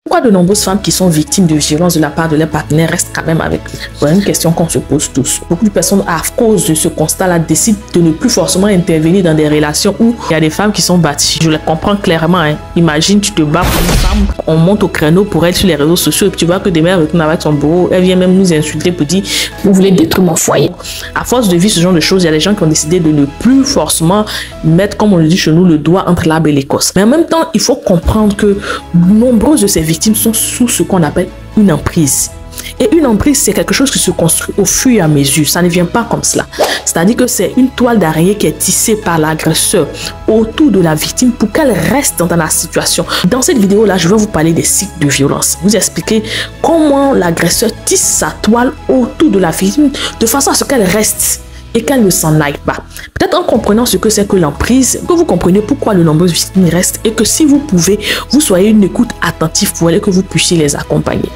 Pourquoi de nombreuses femmes qui sont victimes de violences de la part de leur partenaire restent quand même avec eux? Voilà une question qu'on se pose tous. Beaucoup de personnes, à cause de ce constat-là, décident de ne plus forcément intervenir dans des relations où il y a des femmes qui sont battues. Je les comprends clairement. Imagine, tu te bats pour une femme, on monte au créneau pour elle sur les réseaux sociaux et puis tu vois que demain elle retourne avec son bourreau, elle vient même nous insulter pour dire vous voulez détruire mon foyer. À force de vivre ce genre de choses, il y a des gens qui ont décidé de ne plus forcément mettre, comme on le dit chez nous, le doigt entre l'arbre et l'écorce. Mais en même temps, il faut comprendre que nombreuses de ces victimes sont sous ce qu'on appelle une emprise. Et une emprise, c'est quelque chose qui se construit au fur et à mesure. Ça ne vient pas comme cela. C'est-à-dire que c'est une toile d'araignée qui est tissée par l'agresseur autour de la victime pour qu'elle reste dans la situation. Dans cette vidéo-là, je vais vous parler des cycles de violence. Vous expliquer comment l'agresseur tisse sa toile autour de la victime de façon à ce qu'elle reste et qu'elle ne s'en aille pas. Peut-être en comprenant ce que c'est que l'emprise, que vous comprenez pourquoi de nombreuses victimes restent et que si vous pouvez, vous soyez une écoute attentive pour elles, que vous puissiez les accompagner.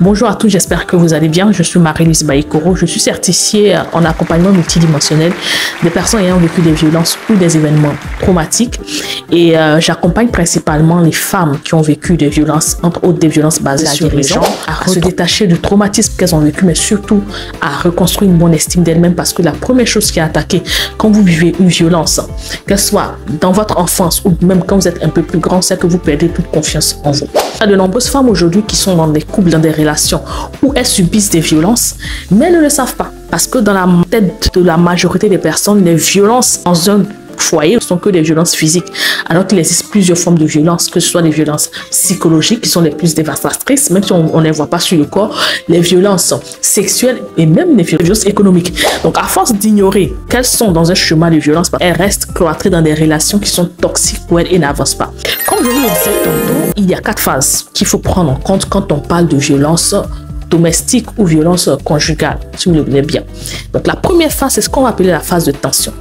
Bonjour à tous, j'espère que vous allez bien. Je suis Marie-Louise Baïkoro. Je suis certifiée en accompagnement multidimensionnel des personnes ayant vécu des violences ou des événements traumatiques. Et j'accompagne principalement les femmes qui ont vécu des violences, entre autres des violences basées sur les gens, à se détacher du traumatisme qu'elles ont vécu, mais surtout à reconstruire une bonne estime d'elles-mêmes, parce que la première chose qui est attaquée quand vous vivez une violence, qu'elle soit dans votre enfance ou même quand vous êtes un peu plus grand, c'est que vous perdez toute confiance en vous. Il y a de nombreuses femmes aujourd'hui qui sont dans des couples, dans des relations où elles subissent des violences, mais elles ne le savent pas. Parce que dans la tête de la majorité des personnes, les violences dans un foyer ne sont que des violences physiques, alors qu'il existe plusieurs formes de violences, que ce soit des violences psychologiques qui sont les plus dévastatrices, même si on ne les voit pas sur le corps, les violences sexuelles et même les violences économiques. Donc à force d'ignorer qu'elles sont dans un chemin de violence, elles restent cloîtrées dans des relations qui sont toxiques pour elles et n'avancent pas. Comme je vous le disais tantôt, il y a 4 phases qu'il faut prendre en compte quand on parle de violence domestique ou violence conjugale, si vous le voulez bien. Donc la première phase, c'est ce qu'on va appeler la phase de tension.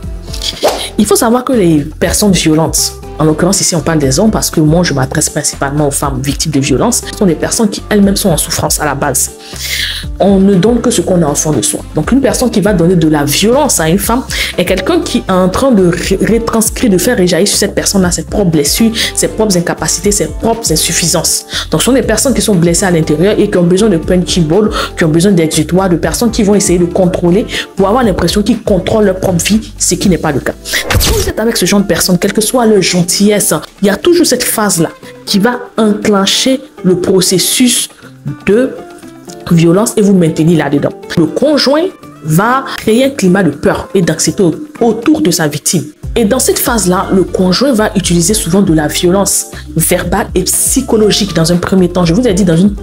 Il faut savoir que les personnes violentes, en l'occurrence ici on parle des hommes parce que moi je m'adresse principalement aux femmes victimes de violences, sont des personnes qui elles-mêmes sont en souffrance à la base. On ne donne que ce qu'on a au fond de soi. Donc une personne qui va donner de la violence à une femme est quelqu'un qui est en train de retranscrire, de faire réjaillir sur cette personne-là ses propres blessures, ses propres incapacités, ses propres insuffisances. Donc ce sont des personnes qui sont blessées à l'intérieur et qui ont besoin de punching ball, qui ont besoin d'exutoire, de personnes qui vont essayer de contrôler pour avoir l'impression qu'ils contrôlent leur propre vie, ce qui n'est pas le cas. Si vous êtes avec ce genre de personnes, quelle que soit leur gentillesse, il y a toujours cette phase-là qui va enclencher le processus de violence et vous maintenir là-dedans. Le conjoint va créer un climat de peur et d'anxiété autour de sa victime. Et dans cette phase-là, le conjoint va utiliser souvent de la violence verbale et psychologique dans un premier temps. Je vous ai dit dans une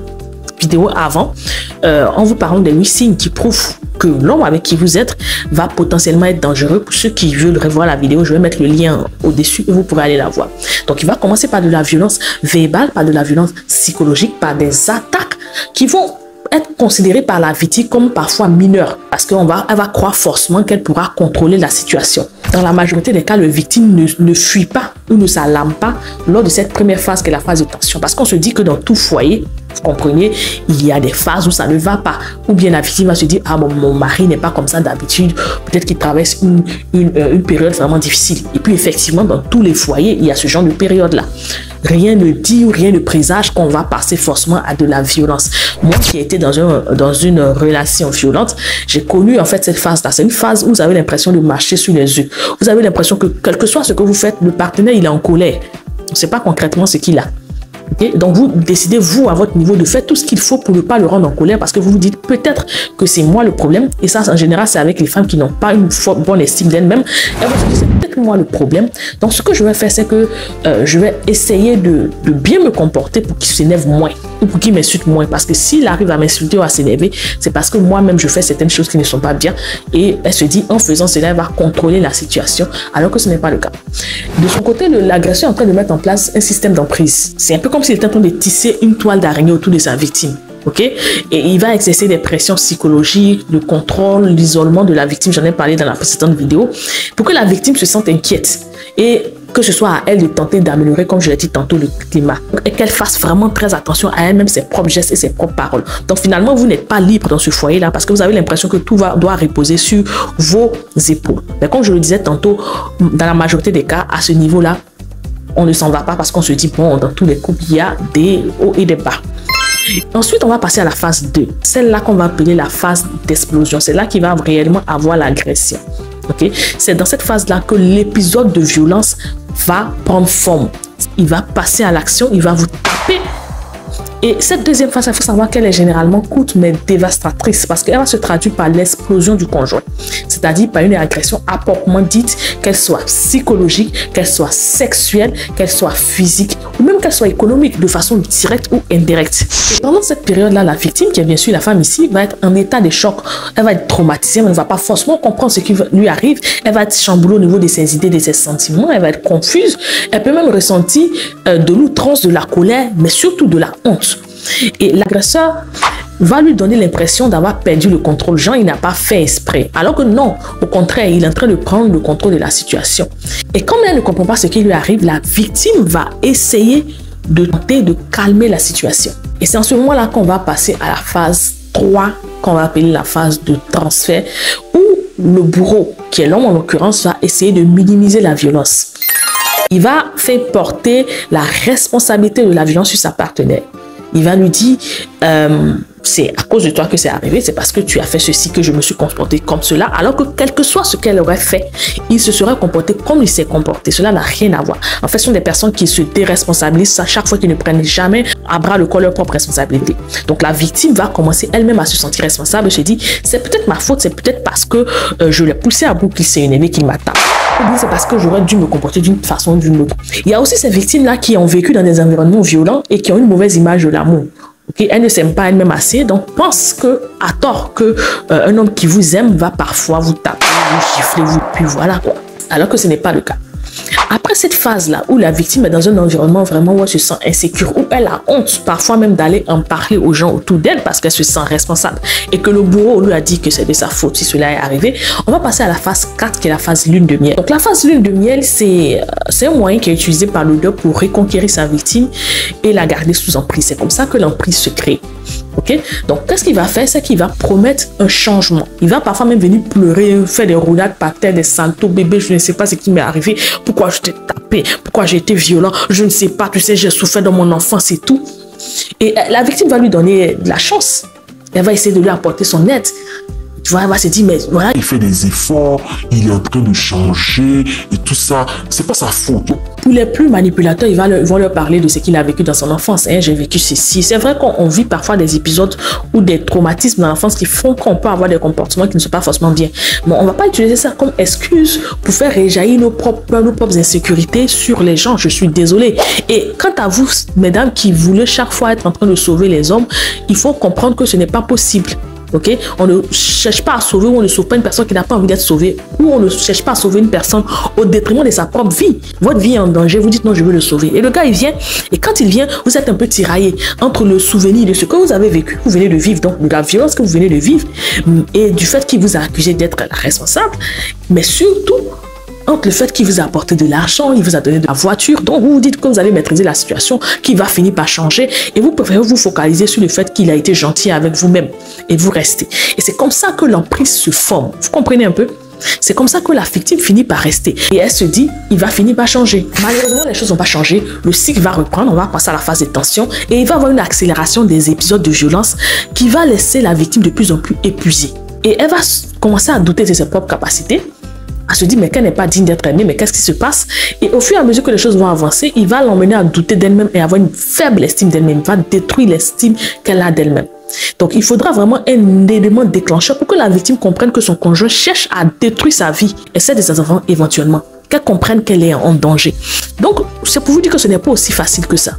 vidéo avant, en vous parlant des 8 signes qui prouvent que l'homme avec qui vous êtes va potentiellement être dangereux. Pour ceux qui veulent revoir la vidéo, je vais mettre le lien au-dessus et vous pourrez aller la voir. Donc il va commencer par de la violence verbale, par de la violence psychologique, par des attaques qui vont être considérées par la victime comme parfois mineures, parce qu'elle va croire forcément qu'elle pourra contrôler la situation. Dans la majorité des cas, le victime ne fuit pas ou ne s'alarme pas lors de cette première phase qui est la phase de tension, parce qu'on se dit que dans tout foyer, vous comprenez, il y a des phases où ça ne va pas, ou bien la victime va se dire ah mon mari n'est pas comme ça d'habitude, peut-être qu'il traverse une période vraiment difficile. Et puis effectivement, dans tous les foyers, il y a ce genre de période là. Rien ne dit ou rien ne présage qu'on va passer forcément à de la violence. Moi qui ai été dans une relation violente, j'ai connu en fait cette phase-là. C'est une phase où vous avez l'impression de marcher sur les œufs. Vous avez l'impression que quel que soit ce que vous faites, le partenaire il est en colère. On ne sait pas concrètement ce qu'il a. Okay? Donc vous décidez, vous, à votre niveau, de faire tout ce qu'il faut pour ne pas le rendre en colère, parce que vous vous dites peut-être que c'est moi le problème. Et ça, en général, c'est avec les femmes qui n'ont pas une bonne estime d'elles-mêmes. Elles vont se dire, c'est peut-être moi le problème. Donc ce que je vais faire, c'est que je vais essayer de bien me comporter pour qu'il s'énerve moins, ou pour qu'il m'insulte moins. Parce que s'il arrive à m'insulter ou à s'énerver, c'est parce que moi-même, je fais certaines choses qui ne sont pas bien. Et elle se dit, en faisant cela, elle va contrôler la situation, alors que ce n'est pas le cas. De son côté, l'agresseur est en train de mettre en place un système d'emprise. C'est un peu comme s'il était en train de tisser une toile d'araignée autour de sa victime. Ok, et il va exercer des pressions psychologiques, le contrôle, l'isolement de la victime. J'en ai parlé dans la précédente vidéo, pour que la victime se sente inquiète et que ce soit à elle de tenter d'améliorer, comme je l'ai dit tantôt, le climat, et qu'elle fasse vraiment très attention à elle-même, ses propres gestes et ses propres paroles. Donc finalement, vous n'êtes pas libre dans ce foyer-là parce que vous avez l'impression que tout doit reposer sur vos épaules. Mais comme je le disais tantôt, dans la majorité des cas, à ce niveau-là, on ne s'en va pas parce qu'on se dit, bon, dans tous les couples, il y a des hauts et des bas. Ensuite, on va passer à la phase 2. Celle-là qu'on va appeler la phase d'explosion. C'est là qu'il va réellement avoir l'agression. Okay? C'est dans cette phase-là que l'épisode de violence va prendre forme. Il va passer à l'action, il va vous taper. Et cette deuxième phase, il faut savoir qu'elle est généralement courte mais dévastatrice parce qu'elle va se traduire par l'explosion du conjoint. C'est-à-dire par une agression à proprement dite, qu'elle soit psychologique, qu'elle soit sexuelle, qu'elle soit physique ou même qu'elle soit économique de façon directe ou indirecte. Et pendant cette période-là, la victime, qui est bien sûr la femme ici, va être en état de choc. Elle va être traumatisée, elle ne va pas forcément comprendre ce qui lui arrive. Elle va être chamboulée au niveau de ses idées, de ses sentiments. Elle va être confuse. Elle peut même ressentir de l'outrance, de la colère, mais surtout de la honte. Et l'agresseur va lui donner l'impression d'avoir perdu le contrôle. Genre, il n'a pas fait exprès. Alors que non, au contraire, il est en train de prendre le contrôle de la situation. Et comme elle ne comprend pas ce qui lui arrive, la victime va essayer de tenter de calmer la situation. Et c'est en ce moment-là qu'on va passer à la phase 3, qu'on va appeler la phase de transfert, où le bourreau, qui est l'homme en l'occurrence, va essayer de minimiser la violence. Il va faire porter la responsabilité de la violence sur sa partenaire. Il va lui dire, c'est à cause de toi que c'est arrivé, c'est parce que tu as fait ceci que je me suis comporté comme cela, alors que quel que soit ce qu'elle aurait fait, il se serait comporté comme il s'est comporté. Cela n'a rien à voir. En fait, ce sont des personnes qui se déresponsabilisent à chaque fois qu'ils ne prennent jamais à bras le corps leur propre responsabilité. Donc la victime va commencer elle-même à se sentir responsable, se dit, c'est peut-être ma faute, c'est peut-être parce que je l'ai poussé à bout qu'il s'est énervé, qu'il m'a tapé. Ou bien c'est parce que j'aurais dû me comporter d'une façon ou d'une autre. Il y a aussi ces victimes-là qui ont vécu dans des environnements violents et qui ont une mauvaise image de l'amour. Okay? Elles ne s'aiment pas elles-mêmes assez, donc pensent que, à tort, qu'un homme qui vous aime va parfois vous taper, vous gifler, puis voilà quoi. Alors que ce n'est pas le cas. Après cette phase-là, où la victime est dans un environnement vraiment où elle se sent insécure, où elle a honte parfois même d'aller en parler aux gens autour d'elle parce qu'elle se sent responsable et que le bourreau lui a dit que c'est de sa faute si cela est arrivé, on va passer à la phase 4 qui est la phase lune de miel. Donc la phase lune de miel, c'est un moyen qui est utilisé par l'auteur pour reconquérir sa victime et la garder sous emprise. C'est comme ça que l'emprise se crée. Okay? Donc, qu'est-ce qu'il va faire? C'est qu'il va promettre un changement. Il va parfois même venir pleurer, faire des roulades par terre, des saltos, bébé, je ne sais pas ce qui m'est arrivé, pourquoi je t'ai tapé, pourquoi j'ai été violent, je ne sais pas, tu sais, j'ai souffert dans mon enfance et tout. Et la victime va lui donner de la chance. Elle va essayer de lui apporter son aide. Tu vois, elle va se dire, mais voilà. Il fait des efforts, il est en train de changer et tout ça. C'est pas sa faute. Pour les plus manipulateurs, ils vont leur parler de ce qu'il a vécu dans son enfance. Hein, j'ai vécu ceci. C'est vrai qu'on vit parfois des épisodes ou des traumatismes dans l'enfance qui font qu'on peut avoir des comportements qui ne sont pas forcément bien. Mais on ne va pas utiliser ça comme excuse pour faire réjaillir nos propres insécurités sur les gens. Je suis désolée. Et quant à vous, mesdames, qui voulez chaque fois être en train de sauver les hommes, il faut comprendre que ce n'est pas possible. Okay? On ne cherche pas à sauver ou on ne sauve pas une personne qui n'a pas envie d'être sauvée, ou on ne cherche pas à sauver une personne au détriment de sa propre vie. Votre vie est en danger, vous dites non, je veux le sauver. Et le gars, il vient, et quand il vient, vous êtes un peu tiraillé entre le souvenir de ce que vous avez vécu, vous venez de vivre, donc de la violence que vous venez de vivre, et du fait qu'il vous a accusé d'être la responsable, mais surtout entre le fait qu'il vous a apporté de l'argent, il vous a donné de la voiture, donc vous vous dites que vous allez maîtriser la situation, qu'il va finir par changer, et vous préférez vous focaliser sur le fait qu'il a été gentil avec vous-même, et vous restez. Et c'est comme ça que l'emprise se forme. Vous comprenez un peu? C'est comme ça que la victime finit par rester. Et elle se dit, il va finir par changer. Malheureusement, les choses vont pas changer. Le cycle va reprendre, on va passer à la phase de tension, et il va y avoir une accélération des épisodes de violence qui va laisser la victime de plus en plus épuisée. Et elle va commencer à douter de ses propres capacités, à se dire mais qu'elle n'est pas digne d'être aimée, mais qu'est-ce qui se passe? Et au fur et à mesure que les choses vont avancer, il va l'emmener à douter d'elle-même et avoir une faible estime d'elle-même. Il va détruire l'estime qu'elle a d'elle-même. Donc il faudra vraiment un élément déclencheur pour que la victime comprenne que son conjoint cherche à détruire sa vie et celle de ses enfants éventuellement. Qu'elle comprenne qu'elle est en danger. Donc c'est pour vous dire que ce n'est pas aussi facile que ça.